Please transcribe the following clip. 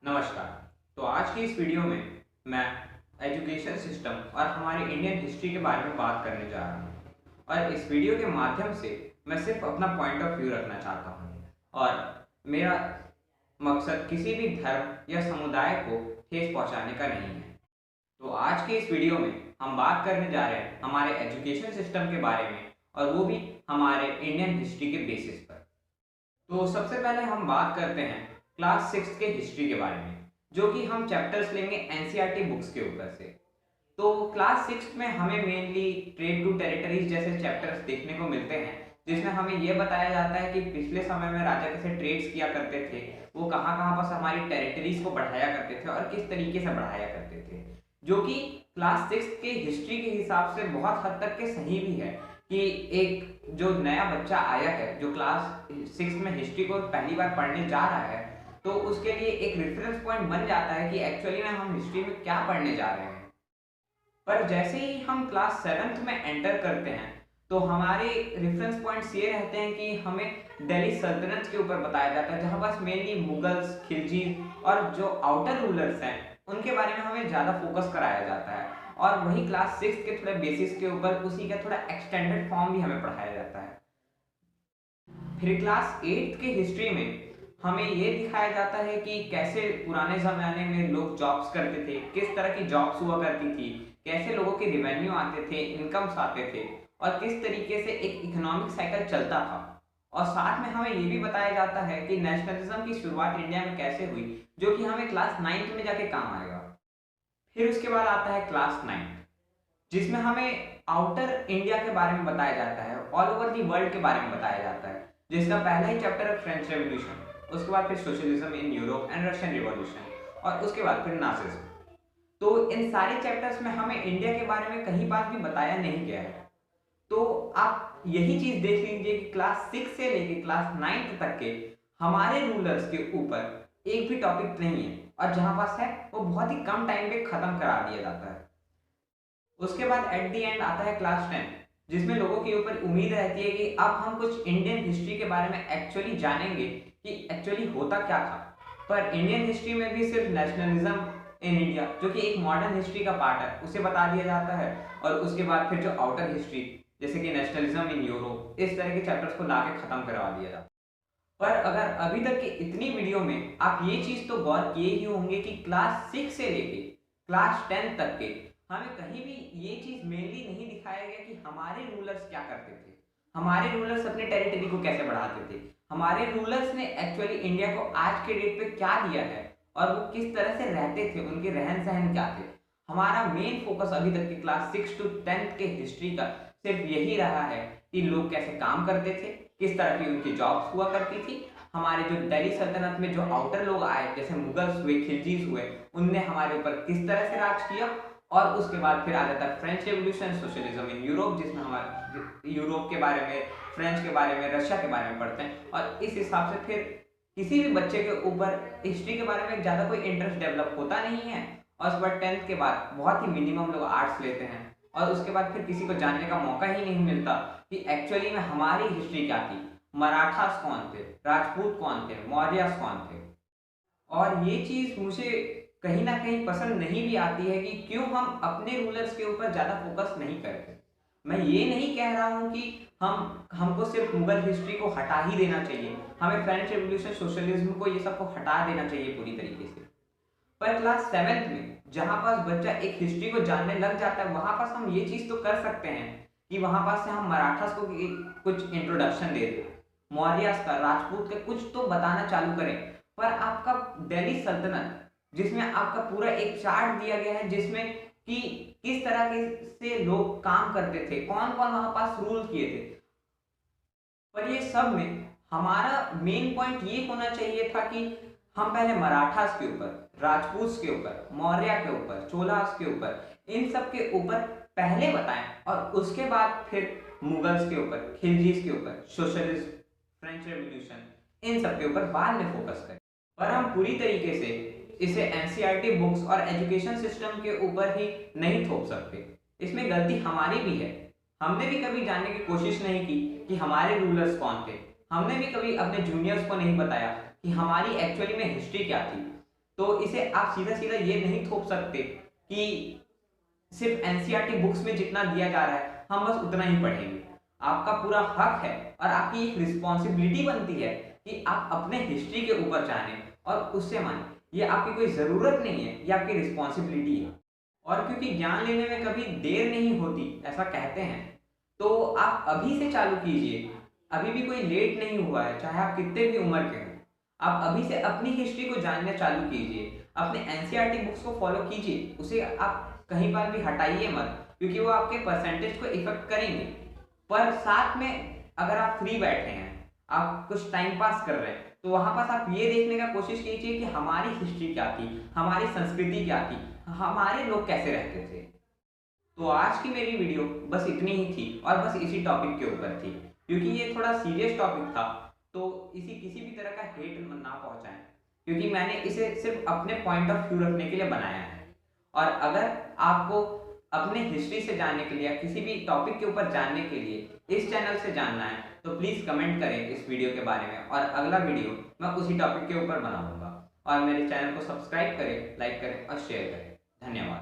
नमस्कार। तो आज की इस वीडियो में मैं एजुकेशन सिस्टम और हमारे इंडियन हिस्ट्री के बारे में बात करने जा रहा हूँ और इस वीडियो के माध्यम से मैं सिर्फ अपना पॉइंट ऑफ व्यू रखना चाहता हूँ और मेरा मकसद किसी भी धर्म या समुदाय को ठेस पहुँचाने का नहीं है। तो आज के इस वीडियो में हम बात करने जा रहे हैं हमारे एजुकेशन सिस्टम के बारे में और वो भी हमारे इंडियन हिस्ट्री के बेसिस पर। तो सबसे पहले हम बात करते हैं क्लास सिक्स के हिस्ट्री के बारे में, जो कि हम चैप्टर्स लेंगे एनसीईआरटी बुक्स के ऊपर से। तो क्लास सिक्स में हमें मेनली ट्रेड टू टेरिटरीज जैसे चैप्टर्स देखने को मिलते हैं, जिसमें हमें यह बताया जाता है कि पिछले समय में राजा कैसे ट्रेड्स किया करते थे, वो कहाँ कहाँ पर हमारी टेरिटरीज को बढ़ाया करते थे और किस तरीके से बढ़ाया करते थे, जो कि क्लास सिक्स के हिस्ट्री के हिसाब से बहुत हद तक के सही भी है कि एक जो नया बच्चा आया है जो क्लास सिक्स में हिस्ट्री को पहली बार पढ़ने जा रहा है, तो उसके लिए एक रेफरेंस पॉइंट बन जाता है कि एक्चुअली में हम हिस्ट्री में क्या पढ़ने जा रहे हैं। पर जैसे ही हम क्लास सेवेंथ में एंटर करते हैं तो हमारे रेफरेंस पॉइंट्स ये रहते हैं कि हमें दिल्ली सल्तनत के ऊपर बताया जाता है, जहां पास मेनली मुगल्स, खिलजीज और जो आउटर रूलर्स हैं उनके बारे में हमें ज़्यादा फोकस कराया जाता है। और वही क्लास सिक्स के थोड़े बेसिस के ऊपर उसी का थोड़ा एक्सटेंडेड फॉर्म भी हमें पढ़ाया जाता है। फिर क्लास एट्थ के हिस्ट्री में हमें ये दिखाया जाता है कि कैसे पुराने ज़माने में लोग जॉब्स करते थे, किस तरह की जॉब्स हुआ करती थी, कैसे लोगों के रिवेन्यू आते थे, इनकम्स आते थे और किस तरीके से एक इकोनॉमिक साइकिल चलता था। और साथ में हमें ये भी बताया जाता है कि नेशनलिज्म की शुरुआत इंडिया में कैसे हुई, जो कि हमें क्लास नाइन्थ में जाके काम आएगा। फिर उसके बाद आता है क्लास नाइन्थ, जिसमें हमें आउटर इंडिया के बारे में बताया जाता है, ऑल ओवर दी वर्ल्ड के बारे में बताया जाता है, जिसका पहला ही चैप्टर है फ्रेंच रेवोल्यूशन, उसके बाद फिर socialism in Europe and Russian revolution और उसके बाद फिर नाजिज्म। तो इन सारे चैप्टर्स में हमें इंडिया के बारे में कहीं बात भी बताया नहीं गया है। तो आप यही चीज देख लीजिए कि क्लास सिक्स से लेके क्लास नाइन्थ तक के हमारे रूलर्स के ऊपर एक भी टॉपिक नहीं है, और जहां पास है वो बहुत ही कम टाइम पे खत्म करा दिया जाता है। उसके बाद एट द एंड आता है क्लास टेन, जिसमें लोगों के ऊपर उम्मीद रहती है कि अब हम कुछ इंडियन हिस्ट्री के बारे में एक्चुअली जानेंगे कि एक्चुअली होता क्या था। पर इंडियन हिस्ट्री में भी सिर्फ नेशनलिज्म इन इंडिया, जो कि एक मॉडर्न हिस्ट्री का पार्ट है, उसे बता दिया जाता है। और उसके बाद फिर जो आउटर हिस्ट्री जैसे कि नेशनलिज्म इन यूरोप, इस तरह के चैप्टर्स को लाके खत्म करवा दिया जाता है। पर अगर अभी तक की इतनी वीडियो में आप ये चीज तो गौर किए ही होंगे कि क्लास सिक्स से लेके क्लास टेन तक के हमें कहीं भी ये चीज मेनली नहीं दिखाया गया कि हमारे रूलर्स क्या करते थे, हमारे रूलर्स अपने टेरिटरी को कैसे बढ़ाते थे, हमारे रूलर्स ने एक्चुअली इंडिया को आज के डेट पे क्या दिया है और वो किस तरह से रहते थे, उनके रहन सहन क्या थे। हमारा मेन फोकस अभी तक के क्लास सिक्स टू टेंथ के हिस्ट्री का सिर्फ यही रहा है कि लोग कैसे काम करते थे, किस तरह की उनकी जॉब्स हुआ करती थी। हमारे जो दिल्ली सल्तनत में जो आउटर लोग आए जैसे मुगल्स हुए, खिलजीज हुए, उनने हमारे ऊपर किस तरह से राज किया। और उसके बाद फिर आ जाता है French revolution, socialism in Europe, जिसमें हमारे यूरोप के बारे में, फ्रेंच के बारे में, रशिया के बारे में पढ़ते हैं। और इस हिसाब से फिर किसी भी बच्चे के ऊपर हिस्ट्री के बारे में ज़्यादा कोई इंटरेस्ट डेवलप होता नहीं है। और उसके बाद टेंथ के बाद बहुत ही मिनिमम लोग आर्ट्स लेते हैं और उसके बाद फिर किसी को जानने का मौका ही नहीं मिलता कि एक्चुअली में हमारी हिस्ट्री क्या थी, मराठास कौन थे, राजपूत कौन थे, मौर्यस कौन थे। और ये चीज मुझे कहीं ना कहीं पसंद नहीं भी आती है कि क्यों हम अपने रूलर्स के ऊपर ज्यादा फोकस नहीं करते। मैं ये नहीं कह रहा हूँ कि हमको सिर्फ मुगल हिस्ट्री को हटा ही देना चाहिए, हमें फ्रेंच रेवोल्यूशन, सोशलिज्म को, ये सबको हटा देना चाहिए पूरी तरीके से। पर क्लास सेवेंथ में जहां पास बच्चा एक हिस्ट्री को जानने लग जाता है, वहां पास हम ये चीज तो कर सकते हैं कि वहां पास से हम मराठास को कुछ इंट्रोडक्शन दे दें, मौर्यस का, राजपूत का कुछ तो बताना चालू करें। पर आपका दिल्ली सल्तनत, जिसमें आपका पूरा एक चार्ट दिया गया है जिसमें कि किस तरह के से लोग काम करते थे, कौन कौन वहां पास रूल किए थे, पर ये सब में हमारा मेन पॉइंट ये होना चाहिए था कि हम पहले मराठास के ऊपर, राजपूत के ऊपर, मौर्य के ऊपर, चोलास के ऊपर, इन सब के ऊपर पहले बताएं और उसके बाद फिर मुगल्स के ऊपर, खिलजीज के ऊपर, सोशलिज्म, फ्रेंच रेवोल्यूशन, इन सब के ऊपर बाद में फोकस करें। पर हम पूरी तरीके से इसे एनसीईआरटी बुक्स और एजुकेशन सिस्टम के ऊपर ही नहीं थोप सकते। इसमें गलती हमारी भी है। हमने भी कभी जानने की कोशिश नहीं की कि हमारे रूलर्स कौन थे। हमने भी कभी अपने जूनियर्स को नहीं बताया कि हमारी एक्चुअली में हिस्ट्री क्या थी। तो इसे आप सीधा सीधा ये नहीं थोप सकते कि सिर्फ एनसीईआरटी बुक्स में जितना दिया जा रहा है हम बस उतना ही पढ़ेंगे। आपका पूरा हक है और आपकी एक रिस्पॉन्सिबिलिटी बनती है कि आप अपने हिस्ट्री के ऊपर जाने और उससे माने। ये आपकी कोई ज़रूरत नहीं है, ये आपकी रिस्पॉन्सिबिलिटी है। और क्योंकि ज्ञान लेने में कभी देर नहीं होती ऐसा कहते हैं, तो आप अभी से चालू कीजिए। अभी भी कोई लेट नहीं हुआ है, चाहे आप कितने भी उम्र के हों। आप अभी से अपनी हिस्ट्री को जानना चालू कीजिए, अपने एनसीईआरटी बुक्स को फॉलो कीजिए, उसे आप कहीं पर भी हटाइए मत, क्योंकि वो आपके परसेंटेज को इफेक्ट करेंगे। पर साथ में अगर आप फ्री बैठे हैं, आप कुछ टाइम पास कर रहे हैं, तो वहां पास आप ये देखने का कोशिश कीजिए कि हमारी हिस्ट्री क्या थी, हमारी संस्कृति क्या थी, हमारे लोग कैसे रहते थे। तो आज की मेरी वीडियो बस इतनी ही थी और बस इसी टॉपिक के ऊपर थी, क्योंकि ये थोड़ा सीरियस टॉपिक था। तो इसी किसी भी तरह का हेट ना पहुंचाएं, क्योंकि मैंने इसे सिर्फ अपने पॉइंट ऑफ व्यू रखने के लिए बनाया है। और अगर आपको अपने हिस्ट्री से जानने के लिए या किसी भी टॉपिक के ऊपर जानने के लिए इस चैनल से जानना है, तो प्लीज़ कमेंट करें इस वीडियो के बारे में, और अगला वीडियो मैं उसी टॉपिक के ऊपर बनाऊंगा। और मेरे चैनल को सब्सक्राइब करें, लाइक करें और शेयर करें। धन्यवाद।